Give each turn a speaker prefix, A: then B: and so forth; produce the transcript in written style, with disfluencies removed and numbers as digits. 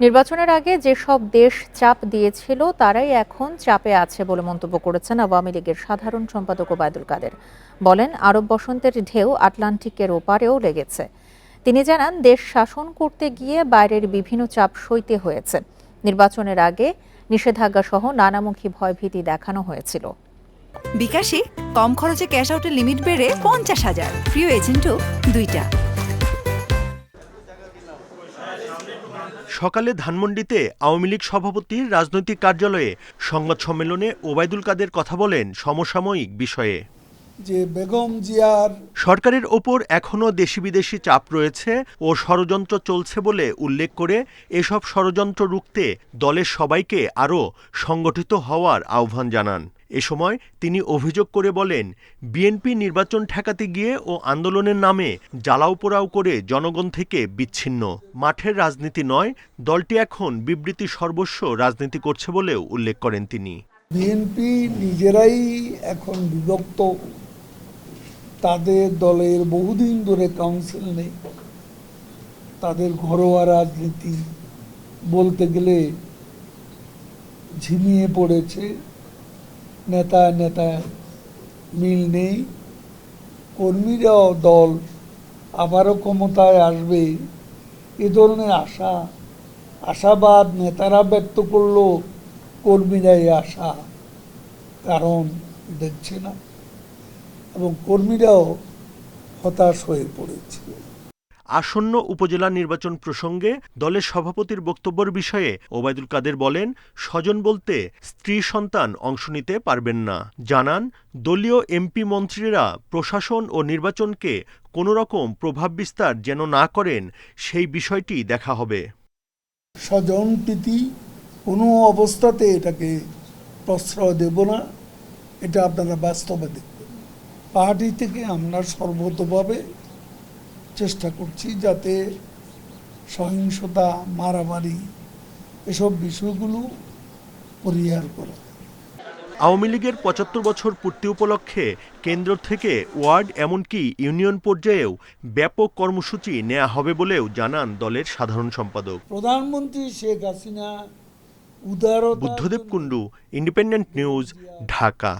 A: নির্বাচনের আগে যেসব দেশ চাপ দিয়েছিল তারাই এখন চাপে আছে বলে মন্তব্য করেছেন আওয়ামী লীগের সাধারণ সম্পাদক ওবায়দুল কাদের। বলেন, আরব বসন্তের ঢেউ আটলান্টিকের ওপারেও লেগেছে। তিনি জানান, দেশ শাসন করতে গিয়ে বাইরের বিভিন্ন চাপ সইতে হয়েছে। নির্বাচনের আগে নিষেধাজ্ঞা সহ নানামুখী ভয়ভীতি দেখানো হয়েছিল।
B: বিকাশে কম খরচে ক্যাশ আউটের লিমিট বেড়ে 50,000, প্রিয় এজেন্টও 2টা।
C: সকালে ধানমন্ডিতে আওয়ামী লীগ সভাপতির রাজনৈতিক কার্যালয়ে সংবাদ সম্মেলনে ওবায়দুল কাদের কথা বলেন সমসাময়িক বিষয়ে।
D: যে বেগম জিয়ার
C: সরকারের ওপর এখনও দেশি বিদেশি চাপ রয়েছে ও ষড়যন্ত্র চলছে বলে উল্লেখ করে এসব ষড়যন্ত্র রুখতে দলের সবাইকে আরও সংগঠিত হওয়ার আহ্বান জানান। এ সময় তিনি অভিযোগ করে বলেন, বিএনপি নির্বাচন ঠেকাতে গিয়ে ও আন্দোলনের নামে জ্বালাও পোড়াও করে জনগণ থেকে বিচ্ছিন্ন। মাঠের রাজনীতি নয়, দলটি এখন বিবৃতি সর্বস্ব রাজনীতি করছে বলেও উল্লেখ করেন তিনি।
D: বিএনপি নিজেরাই এখন বিভক্ত, তাদের দলের বহুদিন ধরে কাউন্সিল নেই, তাদের ঘরোয়া রাজনীতি বলতে গেলে ঝিমিয়ে পড়েছে, নেতা মিল নেই। কর্মীরাও দল আবারও ক্ষমতায় আসবে এ ধরনের আশাবাদ নেতারা ব্যক্ত করলো, কর্মীরা এই আশা কারণ দেখছে না এবং কর্মীরাও হতাশ হয়ে পড়েছে।
C: আসন্ন উপজেলা নির্বাচন প্রসঙ্গে দলের সভাপতির বক্তব্যের বিষয়ে ওবায়দুল কাদের বলেন, স্বজন বলতে স্ত্রী সন্তান অংশ নিতে পারবেন না। জানান, দলীয় এমপি মন্ত্রীরা প্রশাসন ও নির্বাচনকে কোনো রকম প্রভাব বিস্তার যেন না করেন, সেই বিষয়টি দেখা হবে।
D: স্বজন প্রীতি কোনো অবস্থাতে এটাকে প্রশ্রয় দেব না, এটা আপনারা বাস্তবে দেখবেন। পার্টি থেকে আমরা সর্বতভাবে চেষ্টা করছি যাতে সহিংসতা, মারামারি এসব বিষয়গুলো পরিহার করা।
C: আওয়ামী লীগের ৭৫ বছর পূর্তি উপলক্ষে কেন্দ্র থেকে ওয়ার্ড এমনকি ইউনিয়ন পর্যায়েও ব্যাপক কর্মসূচি নেওয়া হবে বলেও জানান দলের সাধারণ সম্পাদক।
D: প্রধানমন্ত্রী শেখ হাসিনা উদারতা।
C: Buddhadeb Kundu, independent news, Dhaka.